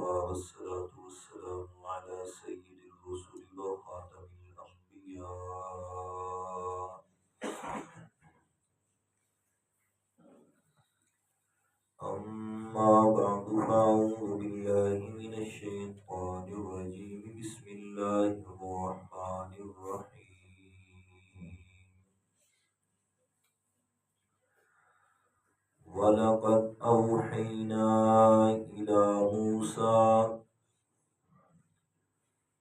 والصلاة والسلام على سيد الرسل وخاتم الأنبياء. أما بعد فأعوذ بالله من الشيطان الرجيم. بسم الله الرحمن الرحيم. وَلَقَدْ أَوْحَيْنَا إِلَى مُوسَى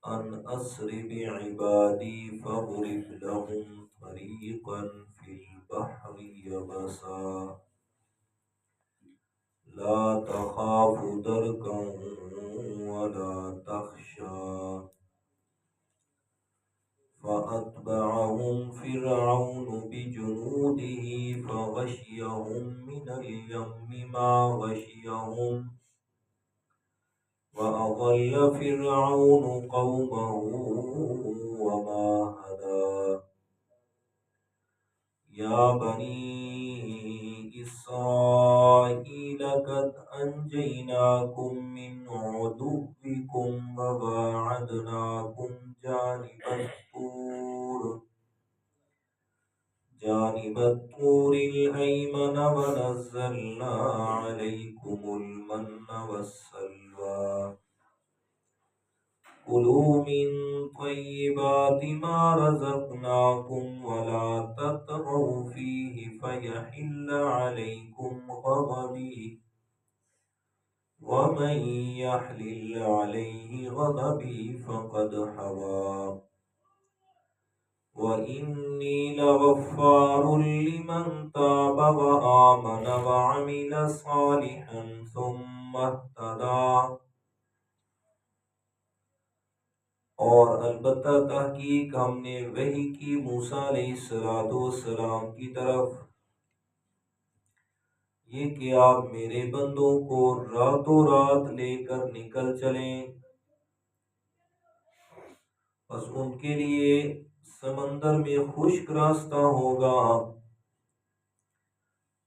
أَنْ أَسْرِ بِعِبَادِي فَاضْرِبْ لَهُمْ طَرِيقًا فِي الْبَحْرِ يَبَسًا لَا تَخَافُ دَرَكًا وَلَا تَخْشَىٰ فَأَتْبَعَهُمْ فِرْعَوْنُ بِجُنُودِهِ فَغَشِيَهُمْ مِنَ الْيَمِّ مَا غَشِيَهُمْ وَأَضَلَّ فِرْعَوْنُ قَوْمَهُ وَمَا هَدَىٰ. يَا بَنِي إِسْرَائِيلَ قَدْ أَنْجَيْنَاكُمْ مِنْ عَدُوِّكُمْ وَوَاعَدْنَاكُمْ جانب الطور الأيمن ونزلنا عليكم المن والسلوى كلوا من طيبات ما رزقناكم ولا تطغوا فيه فيحل عليكم غضبي ومن يحلل عليه غضبي فقد هوى وَإِنِّي لَغَفَّارٌ لِمَنْ تَابَ وَآمَنَ وَعَمِلَ صَالِحًا ثُمَّ اهْتَدَىٰ. اور البتہ تحقیق ہم نے وحی کی موسیٰ علیہ السلام کی طرف یہ کہ آپ میرے بندوں کو راتوں رات لے کر نکل چلیں، بس ان کے لیے سمندر میں خشک راستہ ہوگا،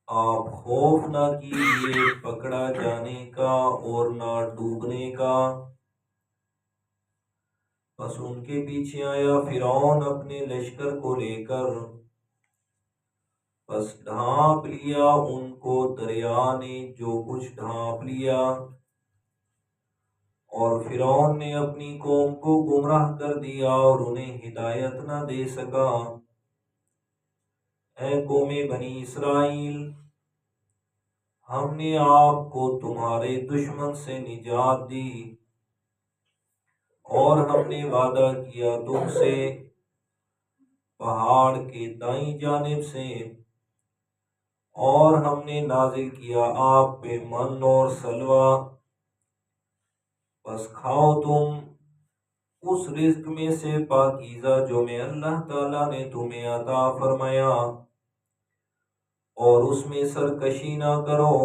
آپ خوف نہ کیجیے پکڑا جانے کا اور نہ ڈوبنے کا۔ بس ان کے پیچھے آیا فرعون اپنے لشکر کو لے کر، بس ڈھانپ لیا ان کو دریا نے جو کچھ ڈھانپ لیا، اور فرعون نے اپنی قوم کو گمراہ کر دیا اور انہیں ہدایت نہ دے سکا۔ اے قوم بنی اسرائیل، ہم نے آپ کو تمہارے دشمن سے نجات دی، اور ہم نے وعدہ کیا تم سے پہاڑ کے دائیں جانب سے، اور ہم نے نازل کیا آپ پہ من اور سلوہ، بس کھاؤ تم اس رزق میں سے پاکیزہ جو میں اللہ تعالیٰ نے تمہیں عطا فرمایا، اور اس میں سرکشی نہ کرو،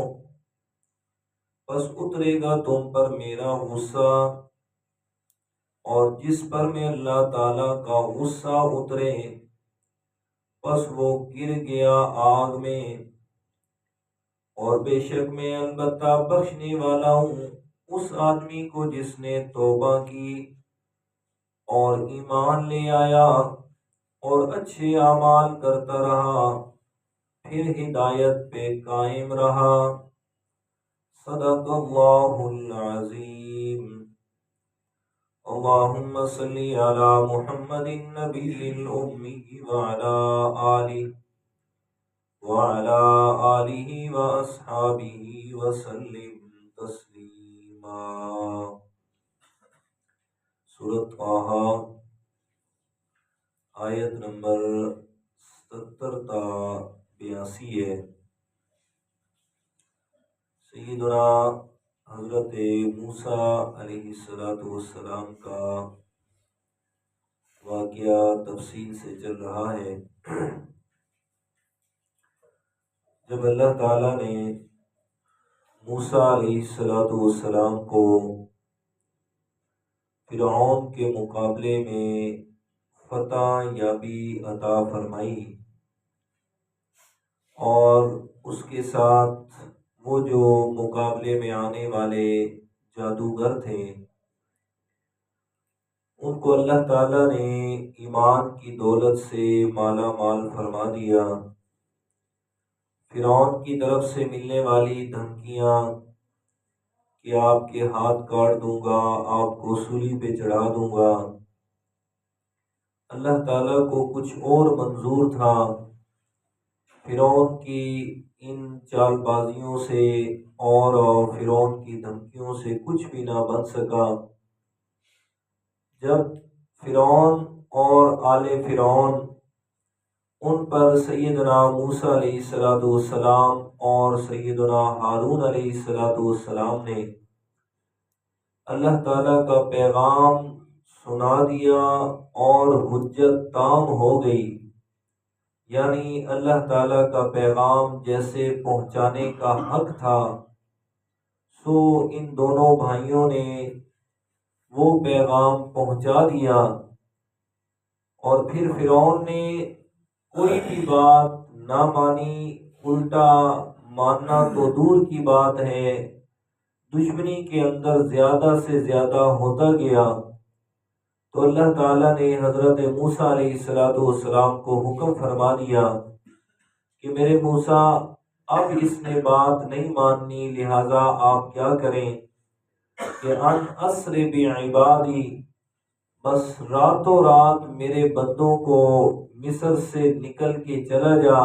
بس اترے گا تم پر میرا غصہ، اور جس پر میں اللہ تعالیٰ کا غصہ اترے بس وہ گر گیا آگ میں۔ اور بے شک میں البتہ بخشنے والا ہوں اس آدمی کو جس نے توبہ کی اور ایمان لے آیا اور اچھے اعمال کرتا رہا، پھر ہدایت پہ قائم رہا۔ صدق اللہ العظیم۔ اللہم صلی علی محمد النبی الأمی وعلی آلہ وأصحابہ وسلم تسلیما۔ سورۃ طٰہٰ آیت نمبر 77 تا 82 ہے۔ سیدنا حضرت موسیٰ علیہ السلام کا واقعہ تفصیل سے چل رہا ہے۔ جب اللہ تعالیٰ نے موسیٰ علیہ السلام کو فرعون کے مقابلے میں فتح یابی عطا فرمائی، اور اس کے ساتھ وہ جو مقابلے میں آنے والے جادوگر تھے، ان کو اللہ تعالیٰ نے ایمان کی دولت سے مالا مال فرما دیا۔ فرعون کی طرف سے ملنے والی دھمکیاں کہ آپ کے ہاتھ کاٹ دوں گا، آپ کو سولی پہ چڑھا دوں گا، اللہ تعالیٰ کو کچھ اور منظور تھا۔ فرعون کی ان چال بازیوں سے اور فرعون کی دھمکیوں سے کچھ بھی نہ بن سکا۔ جب فرعون اور آل فرعون ان پر سیدنا موسیٰ علیہ السلام اور سیدنا ہارون علیہ السلام نے اللہ تعالیٰ کا پیغام سنا دیا اور حجت تام ہو گئی، یعنی اللہ تعالیٰ کا پیغام جیسے پہنچانے کا حق تھا، سو ان دونوں بھائیوں نے وہ پیغام پہنچا دیا۔ اور پھر فرعون نے کوئی بھی بات نہ مانی، الٹا ماننا تو دور کی بات ہے، دشمنی کے اندر زیادہ سے زیادہ ہوتا گیا۔ تو اللہ تعالیٰ نے حضرت موسیٰ علیہ السلام کو حکم فرما دیا کہ میرے موسیٰ اب اس نے بات نہیں ماننی، لہذا آپ کیا کریں کہ ان اسر بعبادی، بس راتوں رات میرے بندوں کو مصر سے نکل کے چلا جا،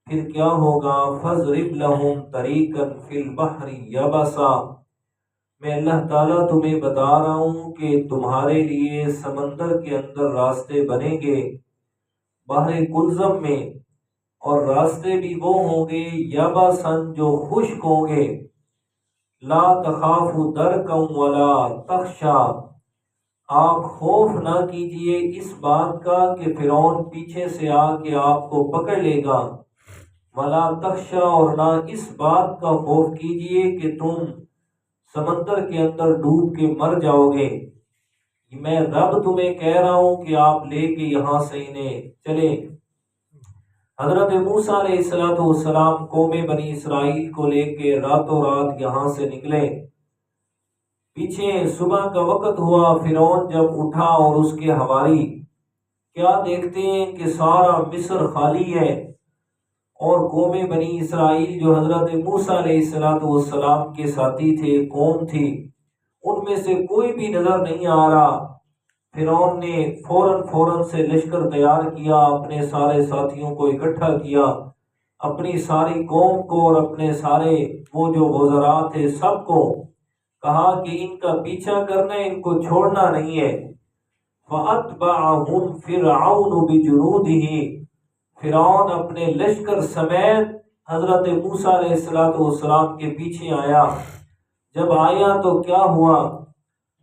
پھر کیا ہوگا، فَاضْرِبْ لَهُمْ طَرِيقًا فِي الْبَحْرِ يَبَسًا، میں اللہ تعالیٰ تمہیں بتا رہا ہوں کہ تمہارے لیے سمندر کے اندر راستے بنیں گے، بحر کلزم میں، اور راستے بھی وہ ہوں گے یبسن جو خشک ہوں گے، لا تخاف درکا ولا تخشا، آپ خوف نہ کیجئے اس بات کا کہ فرعون پیچھے سے آ کے آپ کو پکڑ لے گا، ولا تخشا، اور نہ اس بات کا خوف کیجئے کہ تم سمندر کے اندر ڈوب کے مر جاؤ گے، میں رب تمہیں کہہ رہا ہوں کہ آپ لے کے یہاں سے انہیں چلے۔ حضرت موسیٰ علیہ السلام قوم بنی اسرائیل کو لے کے راتوں رات یہاں سے نکلے۔ پیچھے صبح کا وقت ہوا، فرعون جب اٹھا اور اس کے حواری کیا دیکھتے ہیں کہ سارا مصر خالی ہے، اور قوم بنی اسرائیل جو حضرت موسیٰ علیہ السلام کے ساتھی تھے، قوم تھی، ان میں سے کوئی بھی نظر نہیں آ رہا۔ فرعون نے فوراً سے لشکر تیار کیا، اپنے سارے ساتھیوں کو اکٹھا کیا، اپنی ساری قوم کو اور اپنے سارے وہ جو وزراء تھے سب کو کہا کہ ان کا پیچھا کرنا ہے، ان کو چھوڑنا نہیں ہے۔ فَأَتْبَعَهُمْ فِرْعَوْنُ بِجُنُودِهِ، فرعون اپنے لشکر سمیت حضرت موسیٰ علیہ السلام کے پیچھے آیا۔ جب آیا تو کیا ہوا،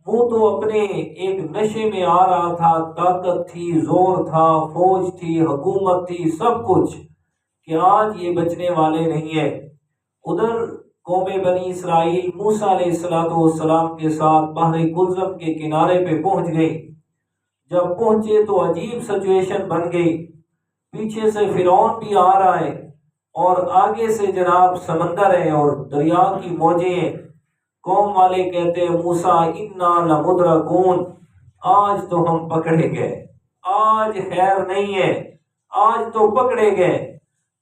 وہ تو اپنے ایک نشے میں آ رہا تھا، طاقت تھی، زور تھا، فوج تھی، حکومت تھی، سب کچھ، کہ آج یہ بچنے والے نہیں ہیں۔ ادھر قوم بنی اسرائیل موسیٰ علیہ السلام کے ساتھ بحر کلزم کے کنارے پہ پہنچ گئی۔ جب پہنچے تو عجیب سچویشن بن گئی، پیچھے سے فرعون بھی آ رہا ہے اور آگے سے جناب سمندر ہے اور دریا کی موجیں ہیں۔ قوم والے کہتے ہیں موسیٰ انا لمدرکون، آج تو ہم پکڑے گئے، آج خیر نہیں ہے، آج تو پکڑے گئے۔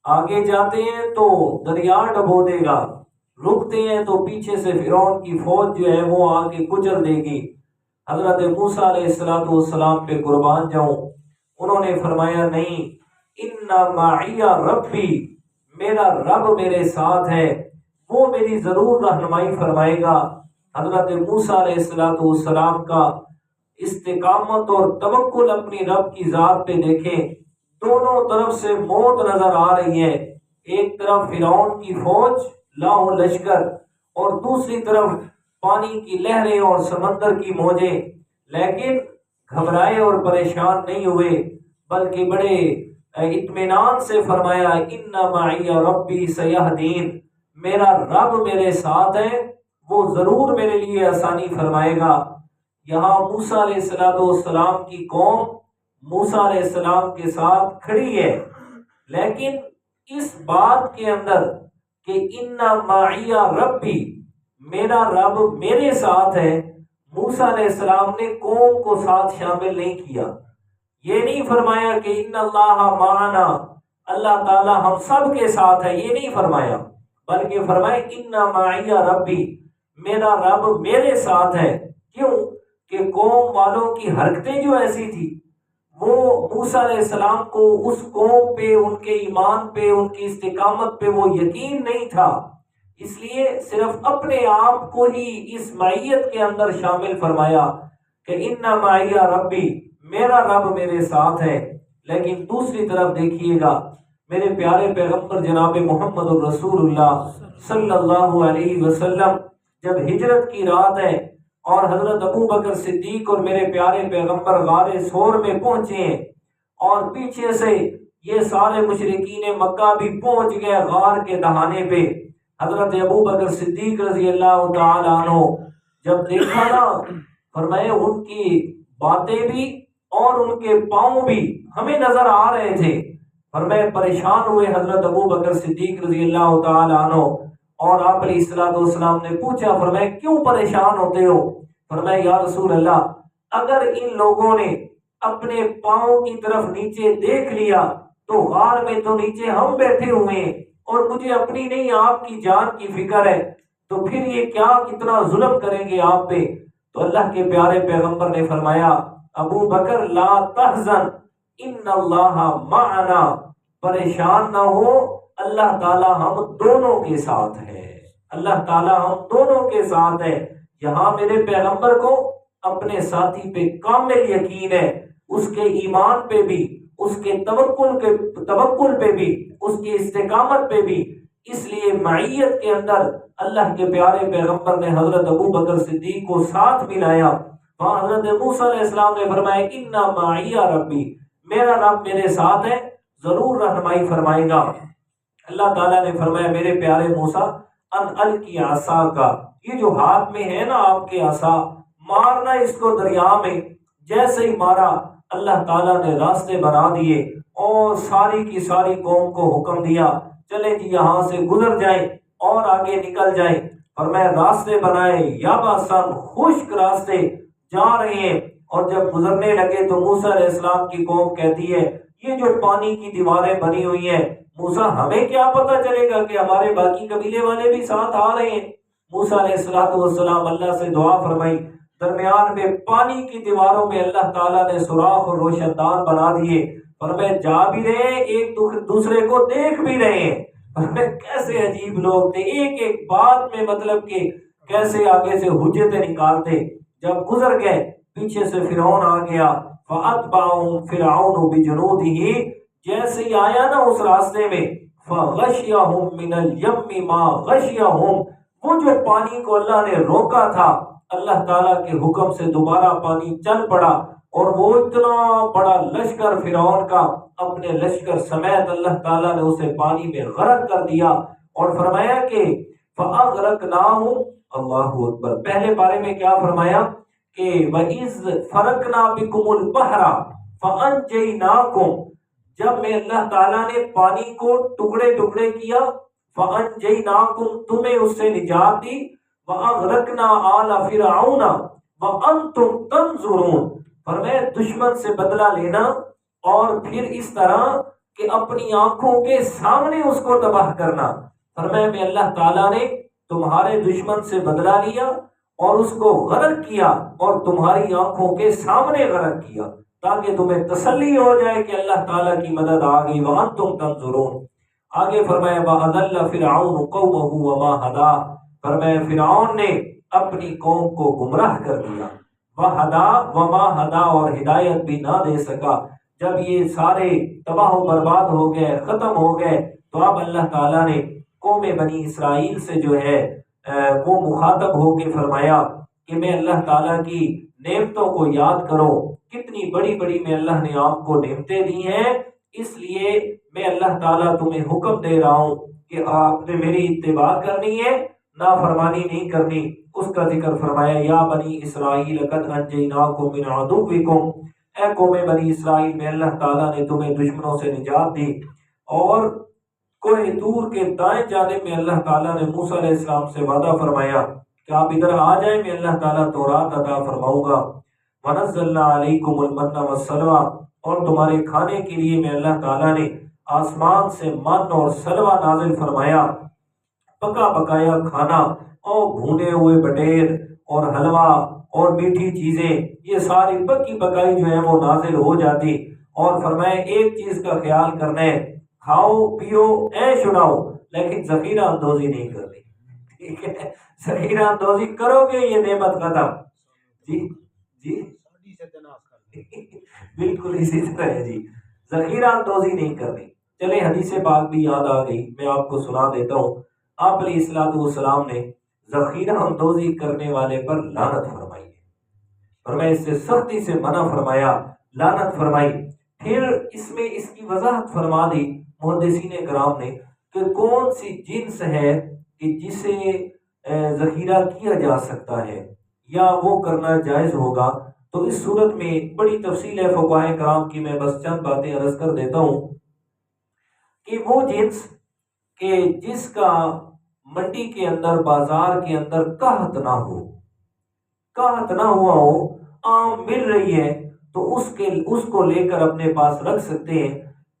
آگے جاتے ہیں تو دریا ڈبو دے گا، رکتے ہیں تو پیچھے سے فرعون کی فوج جو ہے وہ آ کے کچل دے گی۔ حضرت موسیٰ علیہ السلام پہ قربان جاؤں، انہوں نے فرمایا نہیں، ان معی ربی، میرا رب میرے ساتھ ہے، وہ میری ضرور رہنمائی فرمائے گا۔ حضرت موسیٰ علیہ السلام کا استقامت اور توکل اپنی رب کی ذات پہ دیکھیں، دونوں طرف سے موت نظر آ رہی ہے، ایک طرف فرعون کی فوج لاہو لشکر اور دوسری طرف پانی کی لہریں اور سمندر کی موجیں، لیکن گھبرائے اور پریشان نہیں ہوئے، بلکہ بڑے اطمینان سے فرمایا ان معی ربی سیہدین، میرا رب میرے ساتھ ہے، وہ ضرور میرے لیے آسانی فرمائے گا۔ یہاں موسیٰ علیہ السلام کی قوم موسیٰ علیہ السلام کے ساتھ کھڑی ہے، لیکن اس بات کے اندر کہ ان معی ربی، میرا رب میرے ساتھ ہے، موسیٰ علیہ السلام نے قوم کو ساتھ شامل نہیں کیا۔ یہ نہیں فرمایا کہ ان اللہ معنا، اللہ تعالی ہم سب کے ساتھ ہے، یہ نہیں فرمایا، بلکہ فرمایا ان معی ربی، میرا رب میرے ساتھ ہے۔ کیوں؟ کہ قوم والوں کی حرکتیں جو ایسی تھی، وہ موسیٰ علیہ السلام کو اس قوم پہ، ان کے ایمان پہ، ان کی استقامت پہ وہ یقین نہیں تھا، اس لیے صرف اپنے آپ کو ہی اس معیت کے اندر شامل فرمایا کہ ان معی ربی، میرا رب میرے ساتھ ہے۔ لیکن دوسری طرف دیکھیے گا، میرے پیارے پیغمبر جناب محمد الرسول اللہ صلی اللہ علیہ وسلم جب ہجرت کی رات ہے اور حضرت ابو بکر صدیق اور میرے پیارے پیغمبر غار ثور میں پہنچے ہیں، اور پیچھے سے یہ سارے مشرکین مکہ بھی پہنچ گئے غار کے دہانے پہ، حضرت ابو بکر صدیق رضی اللہ تعالی عنہ جب دیکھا نا، فرمائے ان کی باتیں بھی اور ان کے پاؤں بھی ہمیں نظر آ رہے تھے، فرمائے پریشان ہوئے حضرت ابو بکر صدیق رضی اللہ تعالی عنہ، اور آپ علیہ الصلوۃ والسلام نے پوچھا، فرمائے کیوں پریشان ہوتے ہو؟ فرمائے یا رسول اللہ، اگر ان لوگوں نے اپنے پاؤں کی طرف نیچے دیکھ لیا تو غار میں تو نیچے ہم بیٹھے ہوئے ہیں اور مجھے اپنی نہیں آپ کی جان کی فکر ہے، تو پھر یہ کیا کتنا ظلم کریں گے آپ پہ؟ تو اللہ کے پیارے پیغمبر نے فرمایا، ابو بکر لا تحزن ان اللہ معنا، پریشان نہ ہو، اللہ تعالی ہم دونوں کے ساتھ ہے، اللہ تعالی ہم دونوں کے ساتھ ہے۔ یہاں میرے پیغمبر کو اپنے ساتھی پہ کامل یقین ہے، اس کے ایمان پہ بھی، اس کے توکل پہ بھی، اس کی استقامت پہ بھی، اس لیے معیت کے اندر اللہ کے پیارے پیغمبر نے حضرت ابو بکر صدیق کو ساتھ ملایا۔ وہاں حضرت موسیٰ علیہ السلام نے فرمایا ان معی ربی، میرا رب میرے ساتھ ہے، ضرور رہنمائی فرمائے گا۔ اللہ تعالیٰ نے فرمایا میرے پیارے موسیٰ ان القی عصاک، یہ جو ہاتھ میں ہے نا آپ کے عصا، مارنا اس کو دریا میں۔ جیسے ہی مارا اللہ تعالیٰ نے راستے بنا دیے اور ساری کی ساری قوم کو حکم دیا چلے جی یہاں سے گزر جائیں اور آگے نکل جائیں، اور میں راستے بنائے یابساً، خشک راستے جا رہے ہیں، اور جب گزرنے لگے تو موسیٰ علیہ السلام کی قوم کہتی ہے یہ جو پانی کی دیواریں بنی ہوئی ہیں، موسیٰ ہمیں کیا پتہ چلے گا کہ ہمارے باقی قبیلے والے بھی ساتھ آ رہے ہیں؟ موسیٰ علیہ السلام اللہ سے دعا فرمائی، درمیان میں پانی کی دیواروں میں اللہ تعالیٰ نے سوراخ اور روشن دان بنا دیے، اور میں جا بھی رہے ہیں، ایک دوسرے کو دیکھ بھی رہے ہیں۔ اور میں کیسے عجیب لوگ تھے، ایک ایک بات میں مطلب کہ کیسے آگے سے حجتیں نکالتے۔ جب گزر گئے پیچھے سے فرعون آ گیا، فَأَتْبَعَهُمْ فِرْعَوْنُ بِجُنُودِهِ، جیسے ہی آیا نا اس راستے میں، فَغَشِيَهُمْ مِنَ الْيَمِّ مَا غَشِيَهُمْ، وہ جو پانی کو اللہ نے روکا تھا، اللہ تعالیٰ کے حکم سے دوبارہ پانی چل پڑا، اور وہ اتنا بڑا لشکر فرعون کا اپنے لشکر سمیت اللہ تعالیٰ نے اسے پانی میں غرق کر دیا، اور فرمایا کہ فَأَغْرَقْنَاهُمْ، اللہ اکبر، پہلے بارے میں کیا فرمایا کہ وَإِذْ فَرَقْنَا بِكُمُ الْبَحْرَ فَأَنْجَيْنَاكُمْ، جب میں اللہ تعالیٰ نے پانی کو ٹکڑے ٹکڑے کیا، فَأَنْجَيْنَاكُمْ، تمہیں اس سے نجات دی، وَأَغْرَقْنَا آلَ فِرْعَوْنَ وَأَنْتُمْ تَنْظُرُونَ، فرمایا دشمن سے بدلہ لینا اور پھر اس طرح کہ اپنی آنکھوں کے سامنے اس کو تباہ کرنا۔ فرمایا میں اللہ تعالیٰ نے تمہارے دشمن سے بدلہ لیا اور اس کو غرق کیا، اور تمہاری آنکھوں کے سامنے غرق کیا، تاکہ تمہیں تسلی ہو جائے کہ اللہ تعالیٰ کی مدد آ گئی۔ وَأَنْتُمْ تَنْظُرُونَ، آگے فرمایا وَأَضَلَّ فِرْعَوْنُ قَوْمَهُ وَمَا هَدَىٰ، فرمایا فرعون نے اپنی قوم کو گمراہ کر دیا، وَهَدَىٰ وَمَا هَدَىٰ، اور ہدایت بھی نہ دے سکا۔ جب یہ سارے تباہ و برباد ہو گئے، ختم ہو گئے، تو اب اللہ تعالیٰ نے قوم بنی اسرائیل سے جو ہے وہ مخاطب ہو کے فرمایا کہ میں اللہ تعالیٰ کی نعمتوں کو یاد کرو، کتنی بڑی بڑی میں اللہ نے آپ کو نعمتیں دی ہیں، اس لیے میں اللہ تعالیٰ تمہیں حکم دے رہا ہوں کہ آپ نے میری اتباع کرنی ہے، نافرمانی نہیں کرنی۔ اس کا ذکر فرمایا یا بنی اسرائیل قد انجیناکم من عدوکم، اے قوم بنی اسرائیل میں اللہ تعالیٰ نے تمہیں دشمنوں سے نجات دی۔ اور کوہ طور کے دائیں جانب میں اللہ تعالیٰ نے موسیٰ علیہ السلام سے وعدہ فرمایا کہ آپ ادھر آ جائیں، میں اللہ تعالیٰ تورات عطا فرماؤں گا، وَنَزَّلْنَا عَلَيْكُمُ الْمَنَّ وَالسَّلْوَىٰ، اور تمہارے کھانے کے لیے میں اللہ تعالیٰ نے آسمان سے من اور سلوہ نازل فرمایا، پکا پکایا کھانا، اور بھونے ہوئے بٹیر اور حلوہ اور میٹھی چیزیں، یہ ساری پکی پکائی جو ہے وہ نازل ہو جاتی۔ اور فرمایا ایک چیز کا خیال کرنا ہے، کھاؤ پیو عیش اڑاؤ، لیکن ذخیرہ اندوزی نہیں کرنی، ٹھیک ہے؟ ذخیرہ اندوزی کرو گے یہ نعمت ختم۔ جی جی بالکل اسی طرح ہے جی، ذخیرہ اندوزی نہیں کرنی۔ چلے حدیث پاک بھی یاد آ گئی، میں آپ کو سنا دیتا ہوں۔ آپ علیہ الصلوۃ والسلام نے ذخیرہ اندوزی کرنے والے پر لعنت فرمائی ہے، اور میں اس سے سختی سے منع فرمایا، لعنت فرمائی۔ پھر اس میں اس کی وضاحت فرما دی محدثین کرام نے کہ کون سی جنس ہے کہ جسے ذخیرہ کیا جا سکتا ہے یا وہ کرنا جائز ہوگا۔ تو اس صورت میں بڑی تفصیل ہے فقہائے کرام کی، میں بس چند باتیں عرض کر دیتا ہوں کہ وہ جنس کہ جس کا منڈی کے اندر بازار کے اندر قحط نہ ہو، قحط نہ ہوا ہو، عام مل رہی ہے تو اس کو لے کر اپنے پاس رکھ سکتے ہیں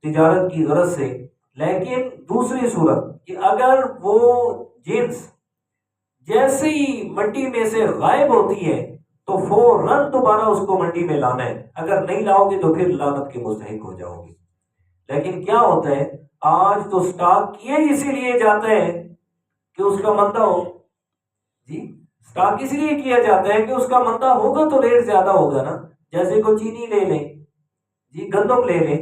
تجارت کی غرض سے۔ لیکن دوسری صورت کہ اگر وہ جنس جیسے ہی منڈی میں سے غائب ہوتی ہے تو فوراً دوبارہ اس کو منڈی میں لانا ہے، اگر نہیں لاؤ گے تو پھر لعنت کے مستحق ہو جاؤ گے۔ لیکن کیا ہوتا ہے، آج تو سٹاک کیے اسی لیے جاتا ہے کہ اس کا مندہ ہو، جی سٹاک اس لیے کیا جاتا ہے کہ اس کا مندہ ہوگا تو ریٹ زیادہ ہوگا نا۔ جیسے کو چینی لے لیں، جی گندم لے لیں،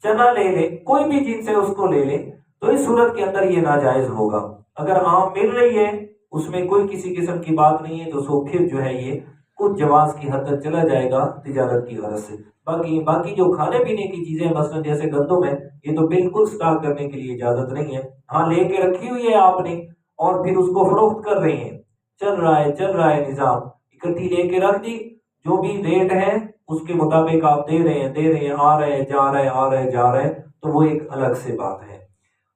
چنا لے لیں، کوئی بھی جنس ہے اس کو لے لیں، تو اس صورت کے اندر یہ ناجائز ہوگا۔ اگر عام مل رہی ہے اس میں کوئی کسی قسم کی بات نہیں ہے تو سو پھر جو ہے یہ کچھ جواز کی حد تک چلا جائے گا تجارت کی غرض سے۔ باقی جو کھانے پینے کی چیزیں مثلا جیسے گندم ہے، یہ تو بالکل سٹاک کرنے کے لیے اجازت نہیں ہے۔ ہاں لے کے رکھی ہوئی ہے آپ نے اور پھر اس کو فروخت کر رہے ہیں، چل رہا ہے نظام، اکٹھی لے کے رکھ دی، جو بھی ریٹ ہے اس کے مطابق آپ دے رہے ہیں، آ رہے ہیں جا رہے ہیں، تو وہ ایک الگ سے بات ہے۔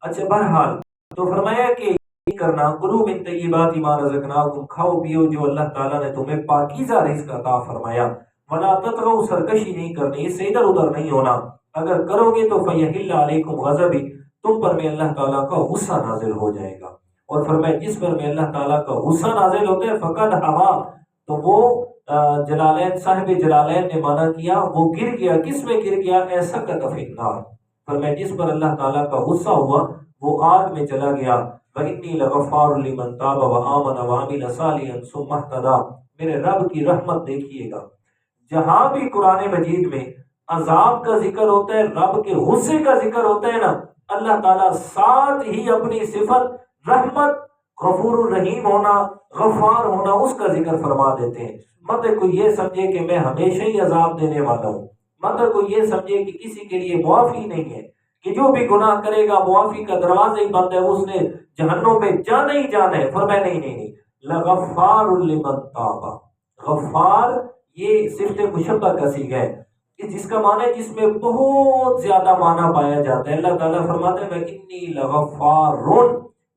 اچھا بہرحال تو فرمایا کہ کرنا، کلوا من طیبات ما رزقناکم، کھاؤ پیو جو اللہ تعالیٰ نے تمہیں پاکیزہ رزق عطا فرمایا، ولا تطغوا، سرکشی نہیں کرنی، اس سے ادھر ادھر نہیں ہونا، اگر کرو گے تو فیحل علیکم غضبی، تم پر میں اللہ تعالیٰ کا غصہ نازل ہو جائے گا۔ اور فرمایا جس پر میں اللہ تعالیٰ کا غصہ نازل ہوتا ہے فقد ہوا، تو وہ جلالین صاحب جلالین نے مانا کیا وہ گر گیا، کس میں گر گیا؟ ایسا کا فی النار، فرمایا جس پر اللہ تعالیٰ کا غصہ ہوا وہ آگ میں چلا گیا۔ وَإِنِّي لَغَفَّارٌ لِمَن تَابَ وَآمَنَ وَعَمِلَ صَالِحًا ثُمَّ اهْتَدَىٰ، میرے رب کی رحمت دیکھیے گا، جہاں بھی قرآن مجید میں عذاب کا ذکر ہوتا ہے، رب کے غصے کا ذکر ہوتا ہے نا، اللہ تعالیٰ ساتھ ہی اپنی صفت رحمت، غفور الرحیم ہونا، غفار ہونا، اس کا ذکر فرما دیتے ہیں۔ مت کوئی یہ سمجھے کہ میں ہمیشہ ہی عذاب دینے والا ہوں، مت کوئی یہ سمجھے کہ کسی کے لیے معافی نہیں ہے، کہ جو بھی گناہ کرے گا معافی کا دروازہ ہی بند ہے، اس نے جہنم میں جانا ہی جانا ہے۔ فرمایا نہیں، لغفار لمن تاب، غفار یہ صفت مشبہ کا صیغہ ہے، جس کا معنی ہے جس میں بہت زیادہ معنی پایا جاتا ہے۔ اللہ تعالیٰ فرماتے ہیں میں انی لغفار،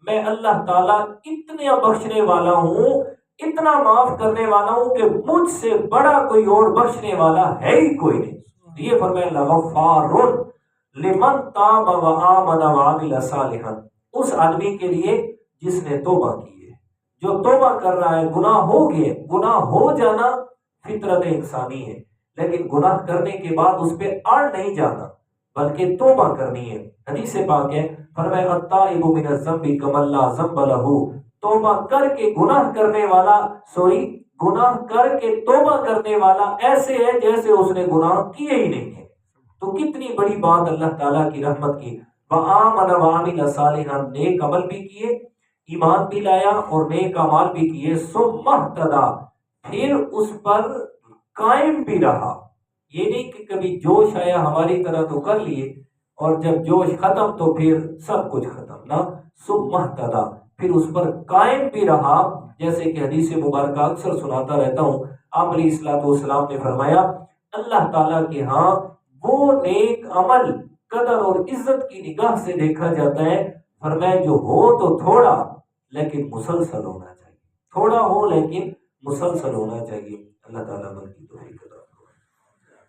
میں اللہ تعالیٰ اتنا بخشنے والا ہوں، اتنا معاف کرنے والا ہوں کہ مجھ سے بڑا کوئی اور بخشنے والا ہے ہی کوئی نہیں۔ یہ فرمایا لغفار لمن تاب وآمن وعمل صالحا، اس آدمی کے لیے جس نے توبہ کی ہے، جو توبہ کر رہا ہے، گناہ ہو گئے، گناہ ہو جانا فطرت انسانی ہے، لیکن گناہ کرنے کے بعد اس پہ اڑ نہیں جانا بلکہ توبہ کرنی ہے۔ حدیث پاک ہے، فرمایا التائب من الذنب کمن لا ذنب له، توبہ کر کے گناہ کرنے والا، گناہ کر کے توبہ کرنے والا ایسے ہے جیسے اس نے گناہ کیے ہی نہیں ہے۔ تو کتنی بڑی بات اللہ تعالیٰ کی رحمت کی۔ وآمن وعمل صالحا، نیک عمل بھی کیے، ایمان بھی لایا اور نیک اعمال بھی کیے، ثم اهتدى، پھر اس پر قائم بھی رہا۔ یہ نہیں کہ کبھی جوش آیا ہماری طرح تو کر لیے اور جب جوش ختم تو پھر سب کچھ ختم، نہ، ثم اهتدى، پھر اس پر قائم بھی رہا۔ جیسے کہ حدیث مبارکہ اکثر سناتا رہتا ہوں، آپ علیہ الصلوۃ والسلام نے فرمایا اللہ تعالیٰ کے ہاں وہ نیک عمل قدر اور عزت کی نگاہ سے دیکھا جاتا ہے، فرمایا جو ہو تو تھوڑا لیکن مسلسل ہونا چاہیے۔ تھوڑا ہو لیکن مسلسل ہونا چاہیے۔ اللہ تعالیٰ عمل کی توفیق عطا